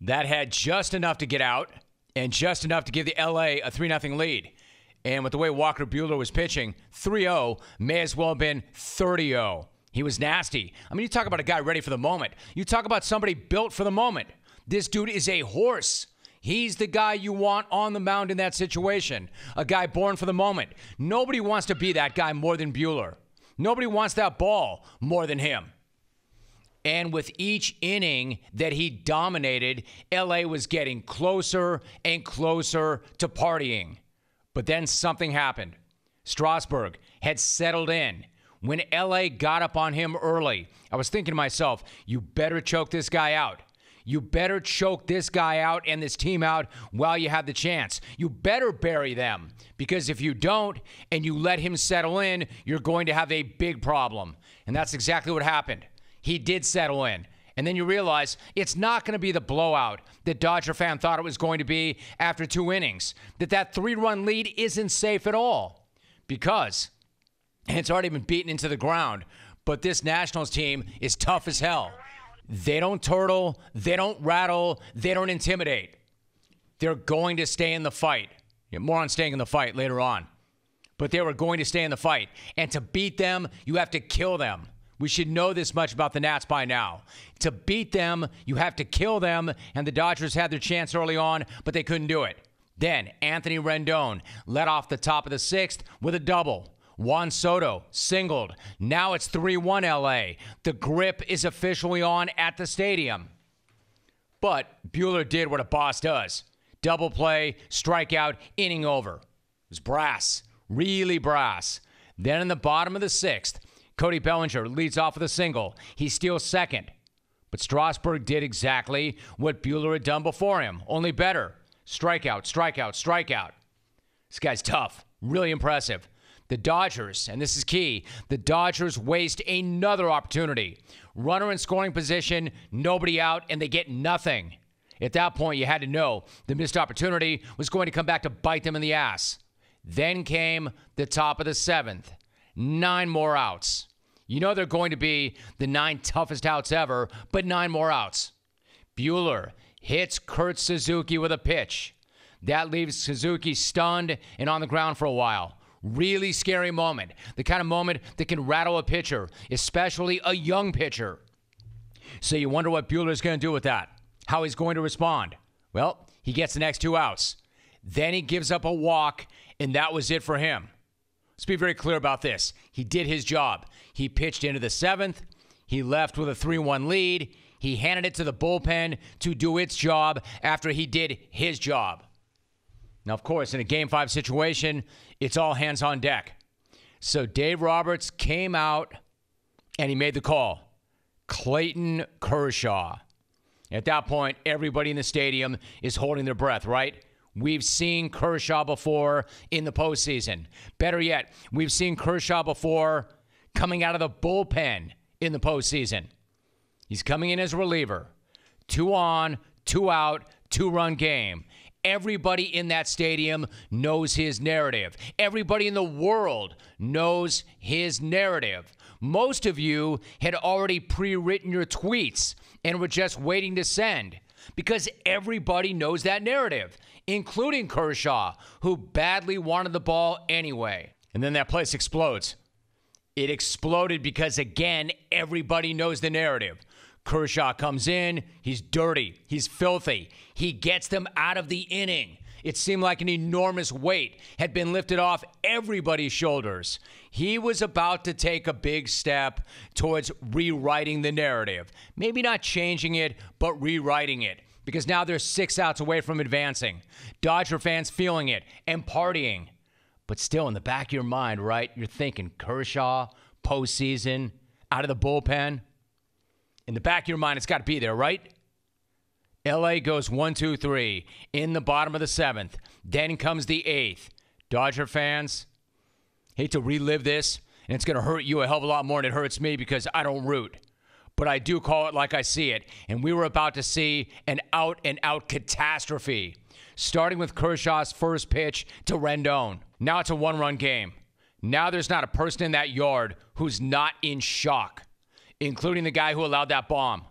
That had just enough to get out and just enough to give the LA a 3-0 lead. And with the way Walker Buehler was pitching, 3-0 may as well have been 30-0. He was nasty. I mean, you talk about a guy ready for the moment. You talk about somebody built for the moment. This dude is a horse. He's the guy you want on the mound in that situation. A guy born for the moment. Nobody wants to be that guy more than Buehler. Nobody wants that ball more than him. And with each inning that he dominated, LA was getting closer and closer to partying. But then something happened. Strasburg had settled in. When LA got up on him early, I was thinking to myself, you better choke this guy out. You better choke this guy out and this team out while you have the chance. You better bury them, because if you don't and you let him settle in, you're going to have a big problem. And that's exactly what happened. He did settle in. And then you realize it's not going to be the blowout that Dodger fan thought it was going to be after 2 innings. That 3-run lead isn't safe at all. Because, and it's already been beaten into the ground, but this Nationals team is tough as hell. They don't turtle, they don't rattle, they don't intimidate. They're going to stay in the fight. More on staying in the fight later on. But they were going to stay in the fight. And to beat them, you have to kill them. We should know this much about the Nats by now. To beat them, you have to kill them, and the Dodgers had their chance early on, but they couldn't do it. Then Anthony Rendon led off the top of the 6th with a double. Juan Soto singled. Now it's 3-1 LA. The grip is officially on at the stadium. But Buehler did what a boss does. Double play, strikeout, inning over. It was brass, really brass. Then in the bottom of the 6th, Cody Bellinger leads off with a single. He steals second. But Strasburg did exactly what Buehler had done before him, only better. Strikeout, strikeout, strikeout. This guy's tough, really impressive. The Dodgers, and this is key, the Dodgers waste another opportunity. Runner in scoring position, nobody out, and they get nothing. At that point, you had to know the missed opportunity was going to come back to bite them in the ass. Then came the top of the 7th. 9 more outs. You know they're going to be the 9 toughest outs ever, but 9 more outs. Buehler hits Kurt Suzuki with a pitch. That leaves Suzuki stunned and on the ground for a while. Really scary moment. The kind of moment that can rattle a pitcher, especially a young pitcher. So you wonder what Buehler's going to do with that. How he's going to respond. Well, he gets the next 2 outs. Then he gives up a walk, and that was it for him. Let's be very clear about this. He did his job. He pitched into the 7th. He left with a 3-1 lead. He handed it to the bullpen to do its job after he did his job. Now, of course, in a Game 5 situation, it's all hands on deck. So Dave Roberts came out and he made the call. Clayton Kershaw. At that point, everybody in the stadium is holding their breath, right? We've seen Kershaw before in the postseason. Better yet, we've seen Kershaw before coming out of the bullpen in the postseason. He's coming in as a reliever. 2 on, 2 out, 2-run game. Everybody in that stadium knows his narrative. Everybody in the world knows his narrative. Most of you had already pre-written your tweets and were just waiting to send, because everybody knows that narrative, including Kershaw, who badly wanted the ball anyway. And then that place explodes. It exploded because, again, everybody knows the narrative. Kershaw comes in, he's dirty, he's filthy. He gets them out of the inning. It seemed like an enormous weight had been lifted off everybody's shoulders. He was about to take a big step towards rewriting the narrative. Maybe not changing it, but rewriting it. Because now they're 6 outs away from advancing. Dodger fans feeling it and partying. But still in the back of your mind, right, you're thinking Kershaw, postseason, out of the bullpen. In the back of your mind, it's got to be there, right? LA goes 1-2-3 in the bottom of the 7th. Then comes the 8th. Dodger fans, hate to relive this, and it's going to hurt you a hell of a lot more than it hurts me because I don't root. But I do call it like I see it. And we were about to see an out-and-out catastrophe, starting with Kershaw's first pitch to Rendon. Now it's a 1-run game. Now there's not a person in that yard who's not in shock, including the guy who allowed that bomb.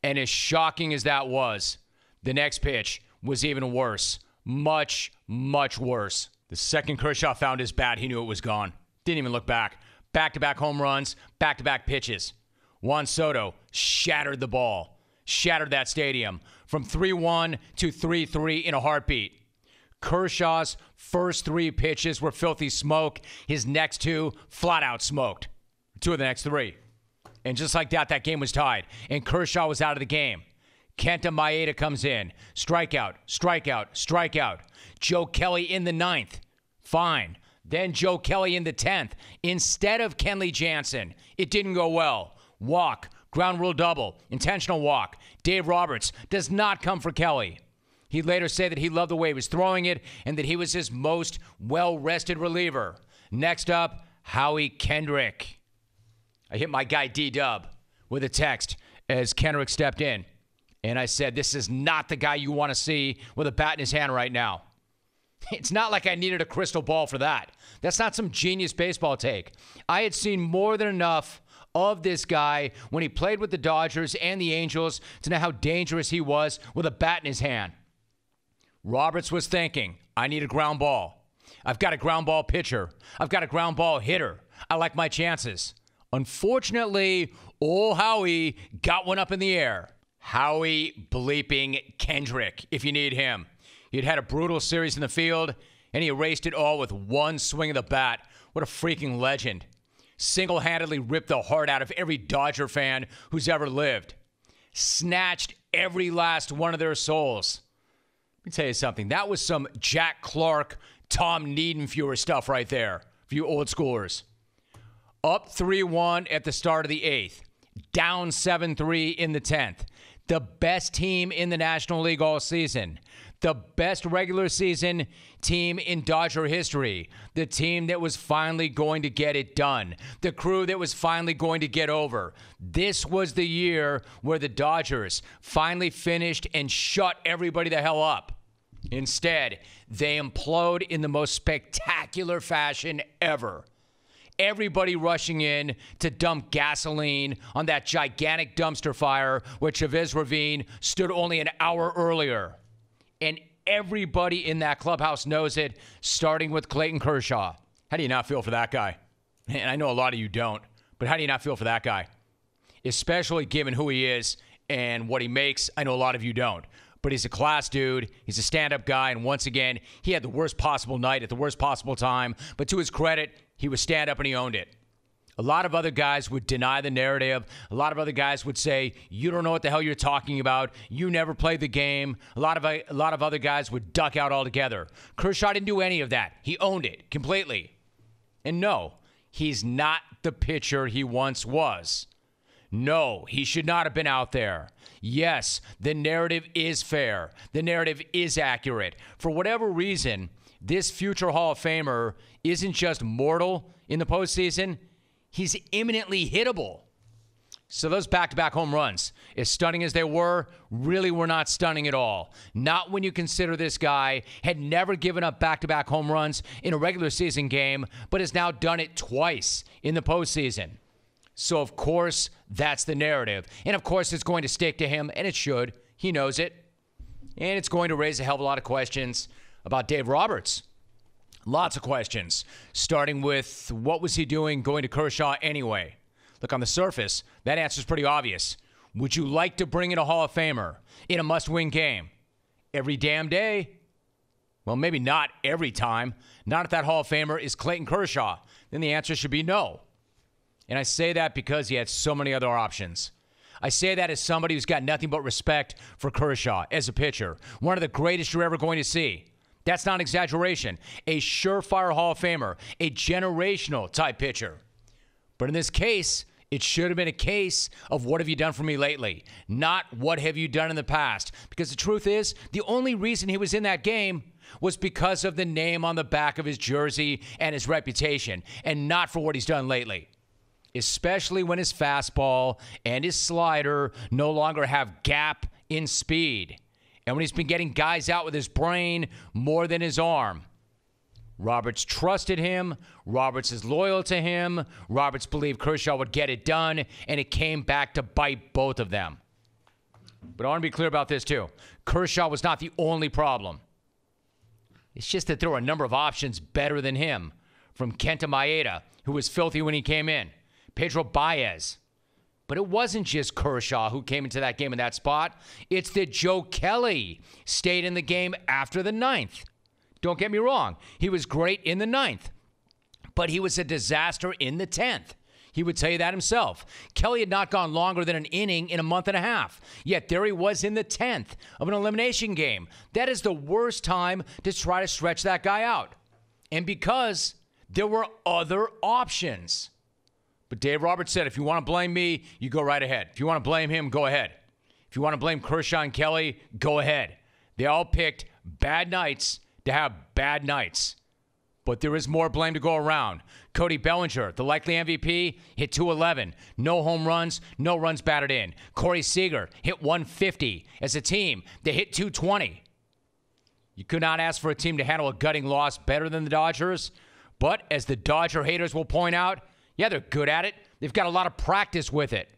And as shocking as that was, The next pitch was even worse. Much, much worse. The second Kershaw found his bat, he knew it was gone. Didn't even look back. Back-to-back home runs, back-to-back pitches. Juan Soto shattered the ball. Shattered that stadium from 3-1 to 3-3 in a heartbeat. Kershaw's first 3 pitches were filthy smoke. His next 2 flat-out smoked. 2 of the next 3. And just like that, that game was tied. And Kershaw was out of the game. Kenta Maeda comes in. Strikeout, strikeout, strikeout. Joe Kelly in the 9th. Fine. Then Joe Kelly in the 10th. Instead of Kenley Jansen. It didn't go well. Walk. Ground rule double. Intentional walk. Dave Roberts does not come for Kelly. He later said that he loved the way he was throwing it and that he was his most well-rested reliever. Next up, Howie Kendrick. I hit my guy D-Dub with a text as Kendrick stepped in. And I said, this is not the guy you want to see with a bat in his hand right now. It's not like I needed a crystal ball for that. That's not some genius baseball take. I had seen more than enough of this guy when he played with the Dodgers and the Angels to know how dangerous he was with a bat in his hand. Roberts was thinking, I need a ground ball. I've got a ground ball pitcher. I've got a ground ball hitter. I like my chances. Unfortunately, old Howie got one up in the air. Howie bleeping Kendrick, if you need him. He'd had a brutal series in the field, and he erased it all with one swing of the bat. What a freaking legend. Single-handedly ripped the heart out of every Dodger fan who's ever lived. Snatched every last one of their souls. Let me tell you something. That was some Jack Clark, Tom Niedenfuer stuff right there for you old schoolers. Up 3-1 at the start of the 8th. Down 7-3 in the 10th. The best team in the National League all season. The best regular season team in Dodger history. The team that was finally going to get it done. The crew that was finally going to get over. This was the year where the Dodgers finally finished and shut everybody the hell up. Instead, they implode in the most spectacular fashion ever. Everybody rushing in to dump gasoline on that gigantic dumpster fire where Chavez Ravine stood only an hour earlier. And everybody in that clubhouse knows it, starting with Clayton Kershaw. How do you not feel for that guy? And I know a lot of you don't, but how do you not feel for that guy? Especially given who he is and what he makes, I know a lot of you don't. But he's a class dude, he's a stand-up guy, and once again, he had the worst possible night at the worst possible time. But to his credit, he was stand-up and he owned it. A lot of other guys would deny the narrative. A lot of other guys would say, you don't know what the hell you're talking about. You never played the game. A lot of other guys would duck out altogether. Kershaw didn't do any of that. He owned it completely. And no, he's not the pitcher he once was. No, he should not have been out there. Yes, the narrative is fair. The narrative is accurate. For whatever reason, this future Hall of Famer isn't just mortal in the postseason. He's imminently hittable. So those back-to-back home runs, as stunning as they were, really were not stunning at all. Not when you consider this guy had never given up back-to-back home runs in a regular season game, but has now done it twice in the postseason. So, of course, that's the narrative. And, of course, it's going to stick to him, and it should. He knows it. And it's going to raise a hell of a lot of questions about Dave Roberts. Lots of questions, starting with what was he doing going to Kershaw anyway? Look, on the surface, that answer is pretty obvious. Would you like to bring in a Hall of Famer in a must-win game? Every damn day? Well, maybe not every time. Not if that Hall of Famer is Clayton Kershaw. Then the answer should be no. And I say that because he had so many other options. I say that as somebody who's got nothing but respect for Kershaw as a pitcher. One of the greatest you're ever going to see. That's not an exaggeration. A surefire Hall of Famer. A generational type pitcher. But in this case, it should have been a case of what have you done for me lately, not what have you done in the past. Because the truth is, the only reason he was in that game was because of the name on the back of his jersey and his reputation, and not for what he's done lately. Especially when his fastball and his slider no longer have gap in speed. And when he's been getting guys out with his brain more than his arm. Roberts trusted him. Roberts is loyal to him. Roberts believed Kershaw would get it done, and it came back to bite both of them. But I want to be clear about this too. Kershaw was not the only problem. It's just that there were a number of options better than him. From Kenta Maeda, who was filthy when he came in. Pedro Baez. But it wasn't just Kershaw who came into that game in that spot. It's that Joe Kelly stayed in the game after the ninth. Don't get me wrong. He was great in the ninth. But he was a disaster in the 10th. He would tell you that himself. Kelly had not gone longer than an inning in a month and a half. Yet there he was in the 10th of an elimination game. That is the worst time to try to stretch that guy out. And because there were other options. But Dave Roberts said, if you want to blame me, you go right ahead. If you want to blame him, go ahead. If you want to blame Kershaw and Kelly, go ahead. They all picked bad nights to have bad nights. But there is more blame to go around. Cody Bellinger, the likely MVP, hit 211. No home runs, no runs batted in. Corey Seager hit 150. As a team, they hit 220. You could not ask for a team to handle a gutting loss better than the Dodgers. But as the Dodger haters will point out, yeah, they're good at it. They've got a lot of practice with it.